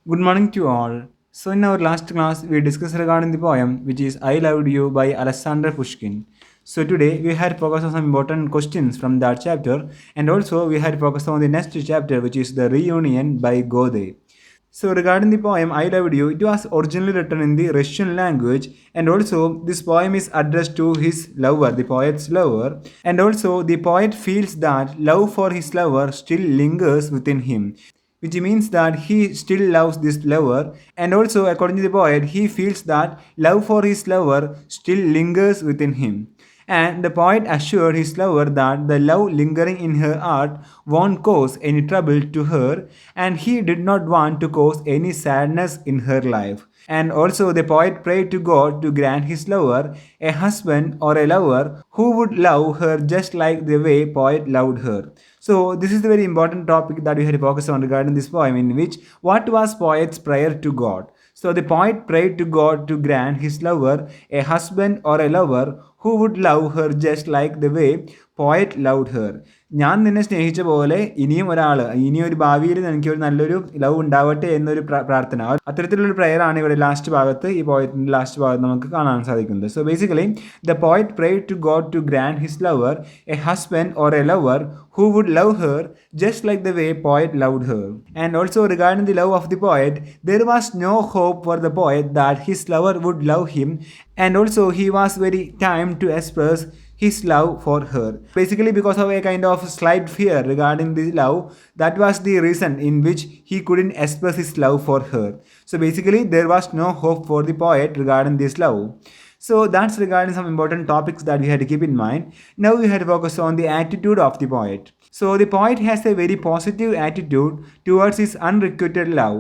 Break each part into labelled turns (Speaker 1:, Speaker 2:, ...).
Speaker 1: Good morning to all. So, in our last class, we discussed regarding the poem which is I Loved You by Alexander Pushkin. So, today we had focused on some important questions from that chapter, and also we had focused on the next chapter which is The Reunion by Gode. So, regarding the poem I Loved You, it was originally written in the Russian language, and also this poem is addressed to his lover, the poet's lover, and also the poet feels that love for his lover still lingers within him, which means that he still loves this lover, and also according to the poet he feels that love for his lover still lingers within him, and the poet assured his lover that the love lingering in her heart won't cause any trouble to her, and he did not want to cause any sadness in her life. And also, the poet prayed to God to grant his lover a husband or a lover who would love her just like the way poet loved her. So, this is the very important topic that we had to focus on regarding this poem, in which what was poet's prayer to God. So, the poet prayed to God to grant his lover a husband or a lover who would love her just like the way poet loved her. ഞാൻ നിന്നെ സ്നേഹിച്ച പോലെ ഇനിയും ഒരാൾ ഇനിയൊരു ഭാവിയിൽ എനിക്കൊരു നല്ലൊരു ലവ് ഉണ്ടാവട്ടെ എന്നൊരു പ്രാർത്ഥന അത്തരത്തിലുള്ള prayer ആണ് ഇവിടെ ലാസ്റ്റ് ഭാഗത്ത് ഈ പോയറ്റിൻ്റെ ലാസ്റ്റ് ഭാഗത്ത് നമുക്ക് കാണാൻ സാധിക്കുന്നത്. So basically the poet prayed to God to grant his lover a husband or a lover who would love her just like the way poet loved her. And also regarding the love of the poet, there was no hope for the poet that his lover would love him, and also he was very time to express his love for her. Basically, because of a kind of slight fear regarding the love, that was the reason in which he couldn't express his love for her. So basically, there was no hope for the poet regarding this love. So that's regarding some important topics that we had to keep in mind. Now we had to focus on the attitude of the poet. So the poet has a very positive attitude towards his unrequited love.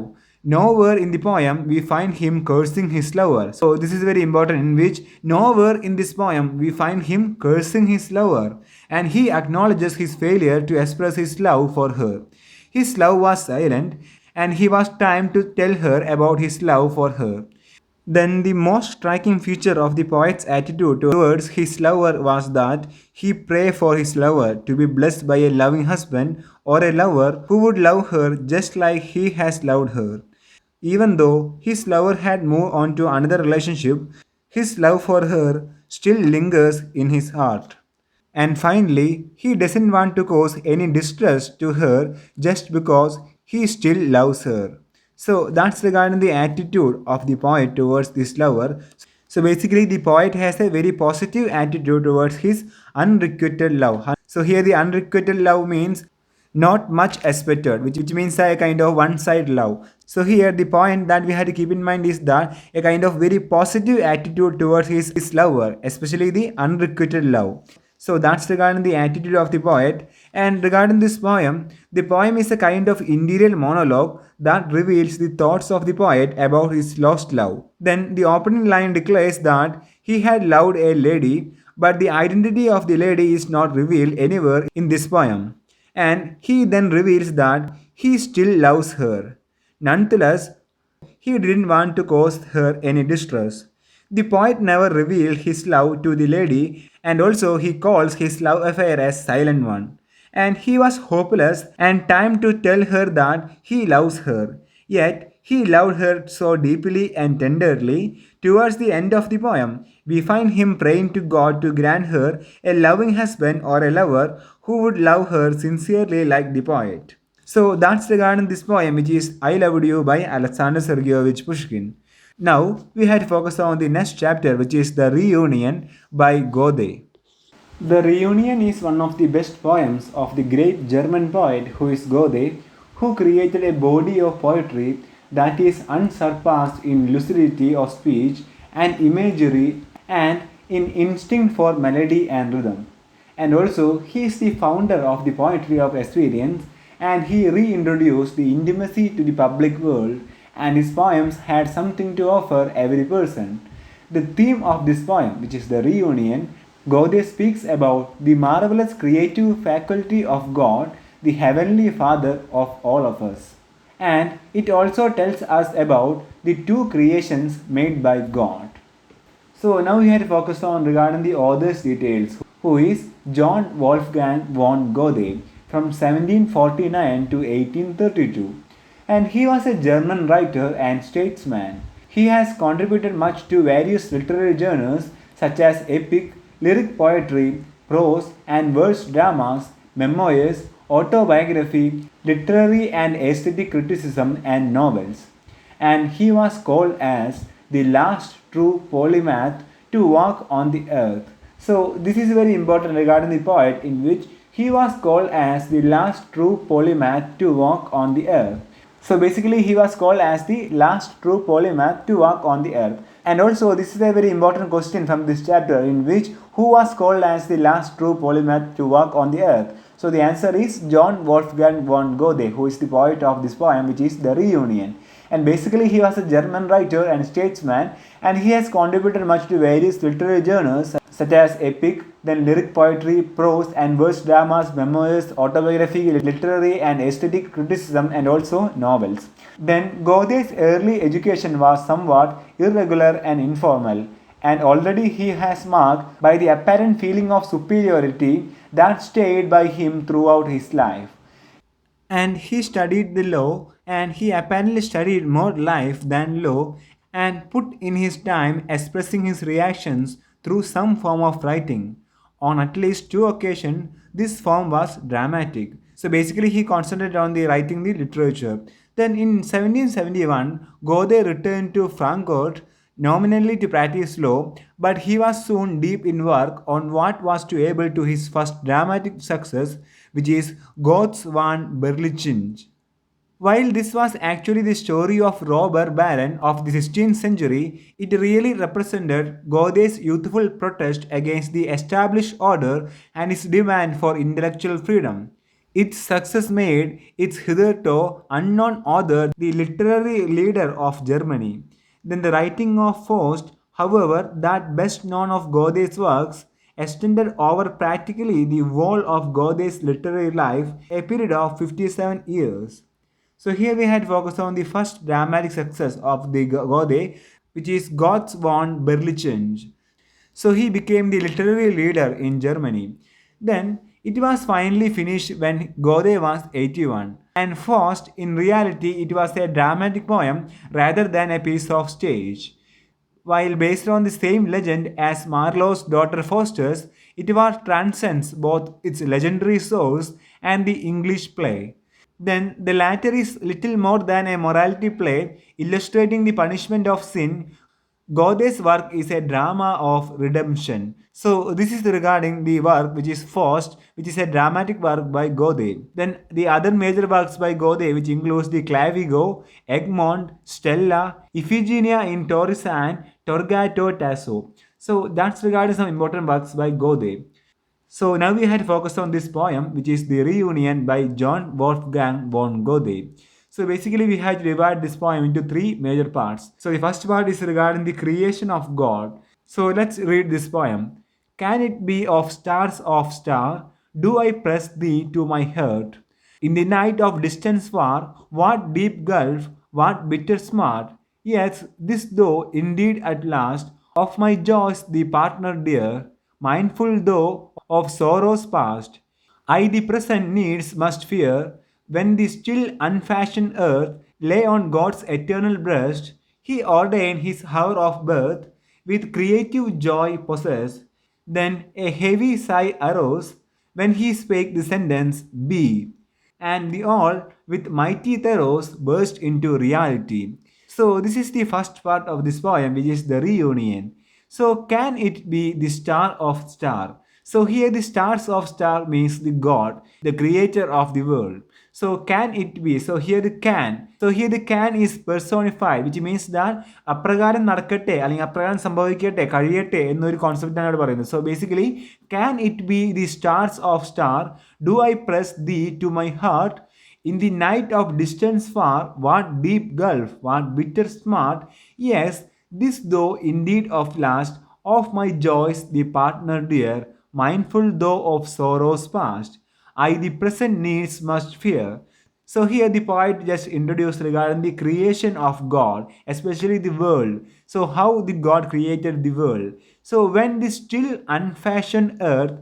Speaker 1: Nowhere in the poem we find him cursing his lover. So this is very important, in which nowhere in this poem we find him cursing his lover, and he acknowledges his failure to express his love for her. His love was silent, and he was time to tell her about his love for her. Then the most striking feature of the poet's attitude towards his lover was that he prayed for his lover to be blessed by a loving husband or a lover who would love her just like he has loved her. Even though his lover had moved on to another relationship, his love for her still lingers in his heart. And finally, he doesn't want to cause any distress to her just because he still loves her. So that's regarding the attitude of the poet towards this lover. So basically, the poet has a very positive attitude towards his unrequited love. So here, the unrequited love means not much expected, which means a kind of one side love. So here the point that we have to keep in mind is that a kind of very positive attitude towards his lover, especially the unrequited love. So that's regarding the attitude of the poet. And regarding this poem, the poem is a kind of interior monologue that reveals the thoughts of the poet about his lost love. Then the opening line declares that he had loved a lady, but the identity of the lady is not revealed anywhere in this poem, and he then reveals that he still loves her. Nonetheless, he didn't want to cause her any distress. The poet never revealed his love to the lady, and also he calls his love affair as silent one. And he was hopeless and time to tell her that he loves her. Yet he loved her so deeply and tenderly. Towards the end of the poem, we find him praying to God to grant her a loving husband or a lover who would love her sincerely like the poet. So that's regarding this poem, which is I Loved You by Alexander Sergeyevich Pushkin. Now we had to focus on the next chapter, which is The Reunion by Gode. The Reunion is one of the best poems of the great German poet who is Gode, who created a body of poetry that is unsurpassed in lucidity of speech and imagery and in instinct for melody and rhythm. And also, he is the founder of the poetry of experience, and he reintroduced the intimacy to the public world, and his poems had something to offer every person. The theme of this poem, which is the reunion, Gaudiya speaks about the marvelous creative faculty of God, the Heavenly Father of all of us. And it also tells us about the two creations made by God. So now we have to focus on regarding the author's details, who is John Wolfgang von Goethe from 1749 to 1832. and he was a German writer and statesman. He has contributed much to various literary genres such as epic, lyric poetry, prose and verse dramas, memoirs, autobiography, literary and aesthetic criticism, and novels. And he was called as the last true polymath to walk on the earth. So, this is very important regarding the poet, in which he was called as the last true polymath to walk on the earth. So basically, he was called as the last true polymath to walk on the earth. And also, this is a very important question from this chapter, in which who was called as the last true polymath to walk on the earth. So the answer is John Wolfgang von Goethe, who is the poet of this poem, which is The Reunion. And basically, he was a German writer and statesman, and he has contributed much to various literary genres such as epic, then lyric poetry, prose and verse dramas, memoirs, autobiography, literary and aesthetic criticism, and also novels. Then Goethe's early education was somewhat irregular and informal, and already he has marked by the apparent feeling of superiority that stayed by him throughout his life. And he studied the law, and he apparently studied more life than law, and put in his time expressing his reactions through some form of writing. On at least two occasions, this form was dramatic. So basically, he concentrated on the writing the literature. Then in 1771, Goethe returned to Frankfurt nominally to practice law, but he was soon deep in work on what was to able to his first dramatic success, which is Gotts van Berlichingen. While this was actually the story of robber baron of the 16th century, it really represented Goethe's youthful protest against the established order and his demand for intellectual freedom. Its success made its hitherto unknown author the literary leader of Germany. Then the writing of Faust, however, that best known of Goethe's works, extended over practically the whole of Goethe's literary life, a period of 57 years. So here we had focused on the first dramatic success of the Goethe, which is Gotts von Berlichingen. So he became the literary leader in Germany. Then it was finally finished when Goethe was 81. And Faust, in reality, it was a dramatic poem rather than a piece of stage. While based on the same legend as Marlowe's daughter Faustus, it was transcends both its legendary source and the English play. Then the latter is little more than a morality play illustrating the punishment of sin. Goethe's work is a drama of redemption. So this is regarding the work which is Faust, which is a dramatic work by Goethe. Then the other major works by Goethe, which includes the Clavigo, Egmont, Stella, Iphigenia in Tauris and Torgato Tasso. So that's regarding some important works by Goethe. So now we had focused on this poem, which is The Reunion by John Wolfgang von Goethe. So basically, we had to divide this poem into three major parts. So the first part is regarding the creation of God. So let's read this poem. Can it be of star? Do I press thee to my heart? In the night of distance far, what deep gulf, what bitter smart? Yes, this though indeed at last of my joys the partner dear, mindful though of sorrows past, I the present needs must fear. When the still unfashioned earth lay on God's eternal breast, He ordained His hour of birth, with creative joy possessed. Then a heavy sigh arose when He spake the sentence, Be, and the all with mighty throes burst into reality. So this is the first part of this poem, which is the reunion. So can it be the star of star? So here the stars of star means the God, the creator of the world. So can it be? So here the can. So here the can is personified, which means that അപ്രകാരം നടക്കട്ടെ അല്ലെങ്കിൽ അപ്രകാരം സംഭവിക്കട്ടെ കഴിയട്ടെ എന്നൊരു കോൺസെപ്റ്റാണ് ഇവിടെ പറയുന്നത്. So basically, can it be the stars of star? Do I press thee to my heart? In the night of distance far, what deep gulf, what bitter smart? Yes, this though indeed of last, of my joys the partner dear, mindful though of sorrows past, I the present needs must fear. So here the poet just introduced regarding the creation of God, especially the world. So how the God created the world? So when the still unfashioned earth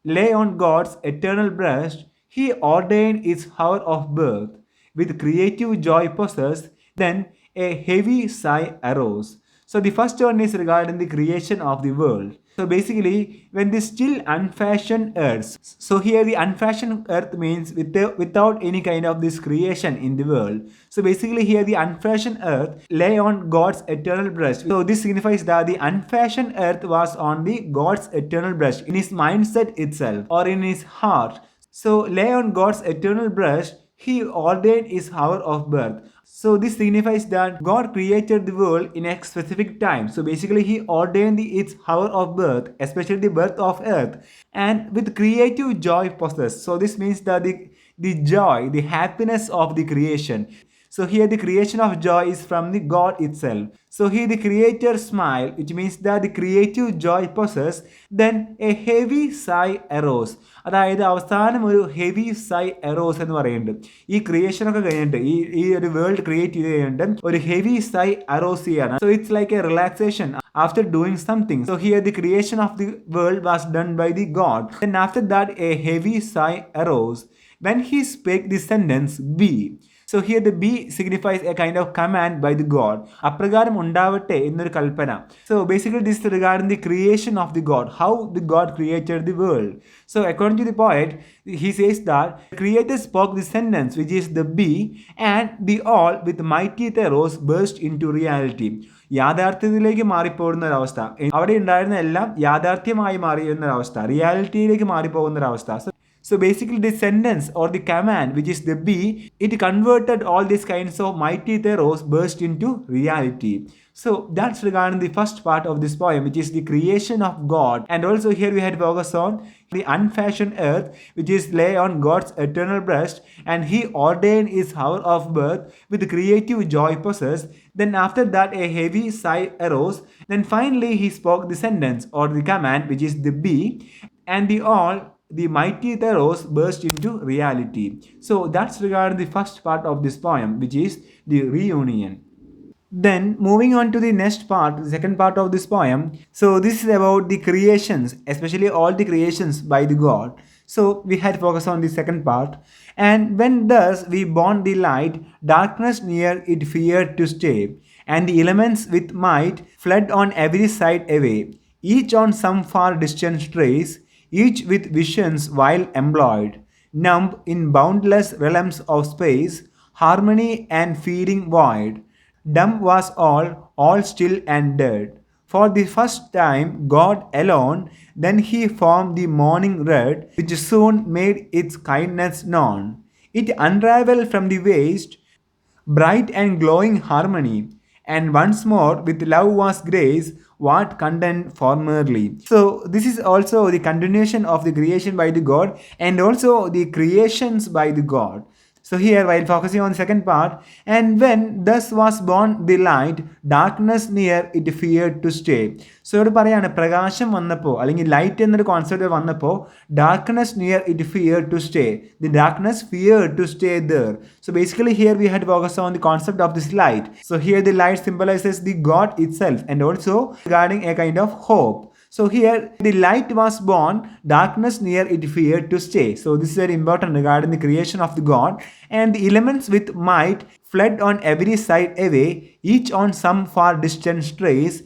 Speaker 1: lay on God's eternal breast, He ordained its hour of birth. with creative joy possessed, then a heavy sigh arose. So the first one is regarding the creation of the world. So basically, when the still unfashioned earth, so here the unfashioned earth means without any kind of this creation in the world. So basically, here the unfashioned earth lay on God's eternal breast. So this signifies that the unfashioned earth was on the God's eternal breast in his mindset itself or in his heart. So lay on God's eternal breast, he ordained his hour of birth. So this signifies that God created the world in a specific time. So basically he ordained its hour of birth, especially the birth of earth, and with creative joy possessed. So this means that the joy, the happiness of the creation. So here the creation of joy is from the God itself. So here the creator smile, which means that the creative joy possessed, then a heavy sigh arose. അതായത് അവസാനം ഒരു heavy സൈ Eros എന്ന് പറയുന്നുണ്ട്. ഈ creation ഒക്കെ കഴിഞ്ഞിട്ട് ഈ ഒരു വേൾഡ് ക്രിയേറ്റ് ചെയ്ത് കഴിഞ്ഞിട്ട് ഒരു ഹെവി സൈ അറോസ് ചെയ്യാണ്. So it's like A relaxation after doing something. So here the creation of the world was done by the God. Then after that a heavy sigh arose when he spake the sentence be. So here the be signifies a kind of command by the God. അപ്രകാരം ഉണ്ടാവട്ടെ എന്നൊരു കൽപ്പന. So basically this is regarding the creation of the God, how the God created the world. So according to the poet, he says that the creator spoke the sentence which is the be, and the all with mighty theros burst into reality. യാഥാർത്ഥ്യത്തിലേക്ക് മാറിപ്പോകുന്ന ഒരവസ്ഥ, അവിടെ ഉണ്ടായിരുന്ന എല്ലാം യാഥാർത്ഥ്യമായി മാറിയുന്ന ഒരവസ്ഥ, റിയാലിറ്റിയിലേക്ക് മാറിപ്പോകുന്ന ഒരവസ്ഥ. So basically the sentence or the command which is the be, it converted all these kinds of mighty theros burst into reality. So that's regarding the first part of this poem, which is the creation of God. And also here we had focus on the unfashioned earth which is lay on God's eternal breast, and he ordained his hour of birth with creative joy possessed. Then after that a heavy sigh arose. Then finally he spoke the sentence or the command which is the be, and the mighty theros burst into reality. So that's regarding the first part of this poem, which is the reunion. Then moving on to the next part, the second part of this poem. So this is about the creations, especially all the creations by the God. So we had focus on the second part. And when thus we born the light, darkness near it feared to stay, and the elements with might fled on every side away, each on some far distant trace, each with visions while employed, numb in boundless realms of space, harmony and feeling void. Dumb was all still and dead. For the first time God alone, then he formed the morning red, which soon made its kindness known. It unravelled from the waste, bright and glowing harmony, and once more with love was grace what content formerly. So this is also the continuation of the creation by the God and also the creations by the God. So here while focusing on the second part, and when thus was born the light, darkness near it feared to stay. So ഇവിടെ പറയാണ് പ്രകാശം വന്നപ്പോൾ അല്ലെങ്കിൽ light എന്നൊരു concept വന്നപ്പോൾ darkness near it feared to stay. The darkness feared to stay there. So basically here we had focused on the concept of this light. So here the light symbolizes the God itself and also regarding a kind of hope. So here the light was born, darkness near it feared to stay. So this is very important regarding the creation of the God. And the elements with might fled on every side away, each on some far distant trace,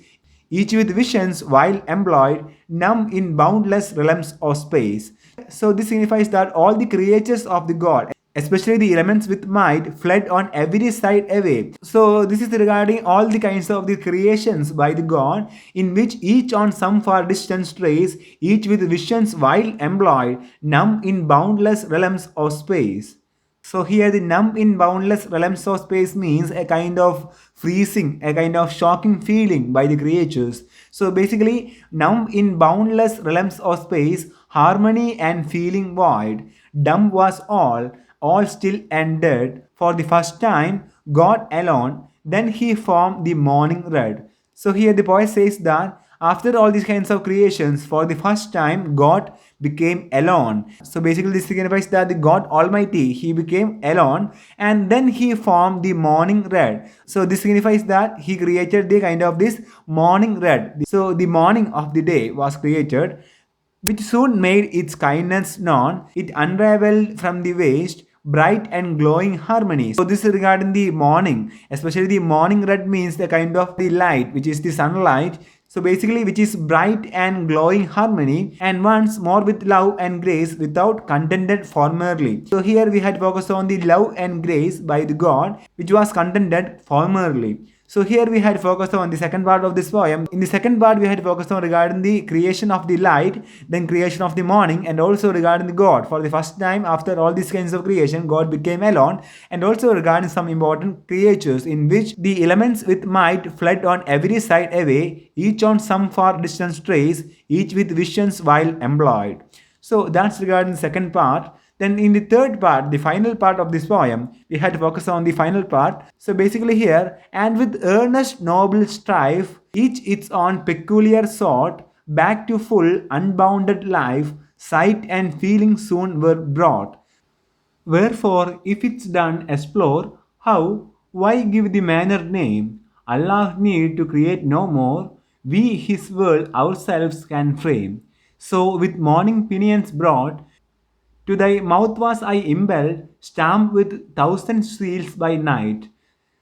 Speaker 1: each with visions while employed, numb in boundless realms of space. So this signifies that all the creatures of the God, especially the elements with might, fled on every side away. So this is regarding all the kinds of the creations by the God, in which each on some far distant trace, each with visions while employed, numb in boundless realms of space. So here the numb in boundless realms of space means a kind of freezing, a kind of shocking feeling by the creatures. So basically numb in boundless realms of space, harmony and feeling void. Dumb was all still and dead. For the first time God alone, then he formed the morning red. So here the poet says that after all these kinds of creations, for the first time God became alone. So basically this signifies that the God Almighty, he became alone and then he formed the morning red. So this signifies that he created the kind of this morning red. So the morning of the day was created, which soon made its kindness known. It unravelled from the waste, bright and glowing harmony. So this is regarding the morning, especially the morning red means the kind of the light which is the sunlight. So basically which is bright and glowing harmony and once more with love and grace without contended formerly. So here we had focused on the love and grace by the God which was contended formerly. So here we had focused on the second part of this poem. In the second part we had focused on regarding the creation of the light, then creation of the morning, and also regarding the God. For the first time after all these kinds of creation, God became alone, and also regarding some important creatures in which the elements with might fled on every side away, each on some far distant strays, each with visions while employed. So that's regarding the second part. Then in the third part, the final part of this poem, we had to focus on the final part. So basically here, and with earnest noble strife, each its own peculiar sort, back to full unbounded life, sight and feeling soon were brought. Wherefore, if it's done, explore how, why give the manner name? Allah need to create no more, we His world ourselves can frame. So, with morning pinions brought, to thy mouth was I impelled, stamped with thousand seals by night.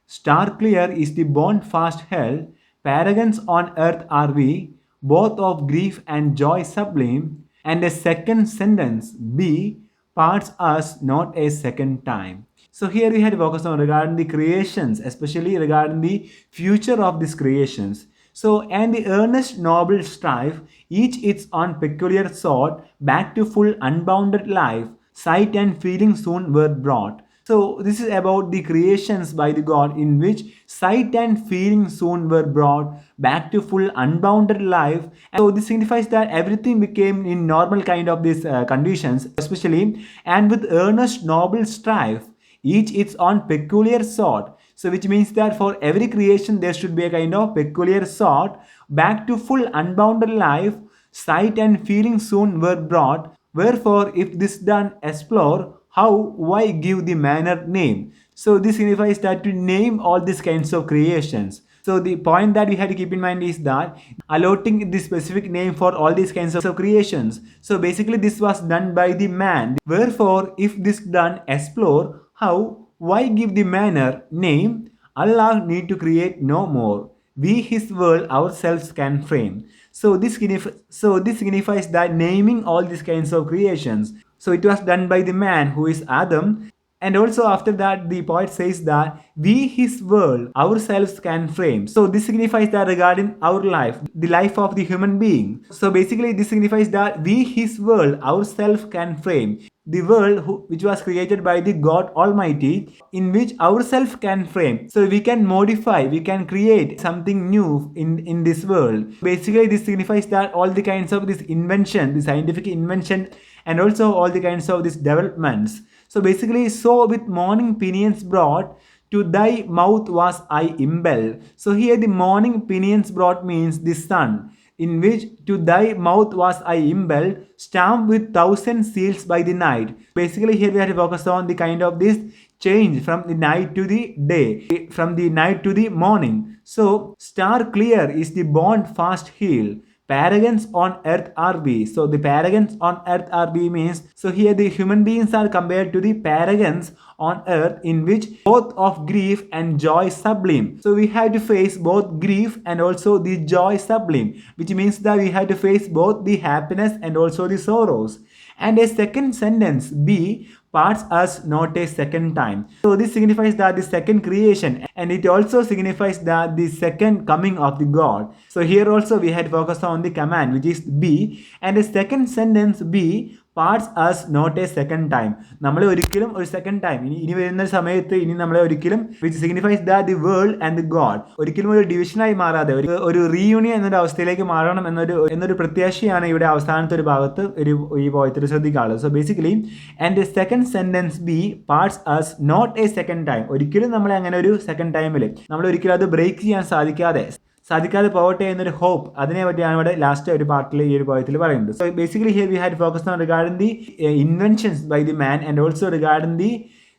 Speaker 1: Star clear is the bond fast held, paragons on earth are we, both of grief and joy sublime, and a second sentence, be, parts us not a second time. So here we had focused on regarding the creations, especially regarding the future of these creations. So, and the earnest noble strife, each its own peculiar sort, back to full unbounded life, sight and feeling soon were brought. So, this is about the creations by the God in which sight and feeling soon were brought back to full unbounded life. And so, this signifies that everything became in normal kind of these conditions, especially, and with earnest noble strife, each its own peculiar sort. So which means that for every creation there should be a kind of peculiar sort, back to full unbounded life, sight and feeling soon were brought. Wherefore if this done explore, how, why give the manner name? So this signifies that to name all these kinds of creations. So the point that we have to keep in mind is that allotting the specific name for all these kinds of creations. So basically this was done by the man. Wherefore if this done explore, how, why give the manner name? Allah need to create no more. We His world ourselves can frame. So this signifies that naming all these kinds of creations. So it was done by the man who is Adam. And also after that the poet says that we His world ourselves can frame. So this signifies that regarding our life, the life of the human being. So basically this signifies that we His world ourselves can frame. The world which was created by the God Almighty, in which ourselves can frame. So we can modify, we can create something new in this world. Basically this signifies that all the kinds of this invention, the scientific invention, and also all the kinds of these developments. So basically, so with morning pinions brought, to thy mouth was I impelled. So here the morning pinions brought means the sun, in which to thy mouth was I impelled, stamped with thousand seals by the night. Basically here we have to focus on the kind of this change from the night to the day, from the night to the morning. So star clear is the bond fast healed. Paragons on earth are we. So the paragons on earth are we means, so here the human beings are compared to the paragons on earth, in which both of grief and joy sublime. So we have to face both grief and also the joy sublime, which means that we have to face both the happiness and also the sorrows. And a second sentence, be, parts us not a second time. So this signifies that the second creation, and it also signifies that the second coming of the God. So here also we had focused on the command which is be, and the second sentence be, parts us not a second time. നമ്മളെ ഒരിക്കലും ഒരു second time ഇനി വരുന്ന സമയത്ത് ഇനി നമ്മളെ ഒരിക്കലും which signifies that the world and the God ഒരിക്കലും ഒരു ഡിവിഷനായി മാറാതെ ഒരു റീയൂണിയൻ എന്നൊരു അവസ്ഥയിലേക്ക് മാറണം എന്നൊരു പ്രത്യാശയാണ് ഇവിടെ അവസാനത്തെ ഒരു ഭാഗത്ത് ഈ പോയത്തിൽ ശ്രദ്ധിക്കാനുള്ളത്. So basically and second sentence B parts as not a second time. ഒരിക്കലും നമ്മളെ അങ്ങനെ ഒരു സെക്കൻഡ് ടൈമിൽ നമ്മൾ ഒരിക്കലും അത് ബ്രേക്ക് ചെയ്യാൻ സാധിക്കാതെ പോകട്ടെ എന്നൊരു ഹോപ്പ്, അതിനെ പറ്റിയാണ് ഇവിടെ ലാസ്റ്റ് ഒരു പാർട്ടിൽ ഈ ഒരു പോയത്തിൽ പറയുന്നത്. So basically here we had focused on regarding the inventions by the man and also regarding the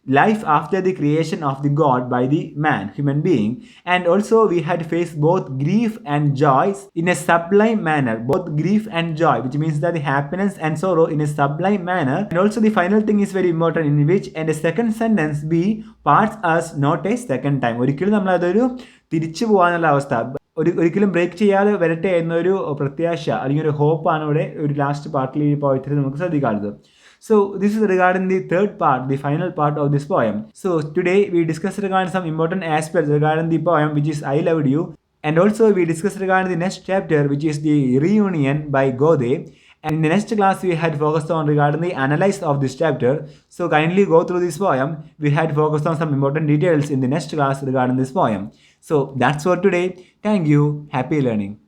Speaker 1: life after the creation of the God by the man, human being. And also we had faced both grief and joys in a sublime manner, both grief and joy, which means that the happiness and sorrow in a sublime manner. And also the final thing is very important, in which and the second sentence B parts us not a second time. ഒരിക്കലും നമ്മൾ അതൊരു തിരിച്ചു പോകാനുള്ള അവസ്ഥ ഒരിക്കലും break ചെയ്യാതെ വരട്ടെ എന്നൊരു പ്രത്യാശ അല്ലെങ്കിൽ ഒരു ഹോപ്പാണ് ഇവിടെ ഒരു ലാസ്റ്റ് പാർട്ടിൽ ഈ പോയത്തിൽ നമുക്ക് ശ്രദ്ധിക്കാറുള്ളത്. So this is regarding the third part, the final part of this poem. So today we discussed regarding some important aspects regarding the poem, which is I Loved You. And also we discussed regarding the next chapter, which is the reunion by Gode. And in the next class we had focused on regarding the analysis of this chapter. So kindly go through this poem. We had focused on some important details in the next class regarding this poem. So that's for today. Thank you. Happy learning.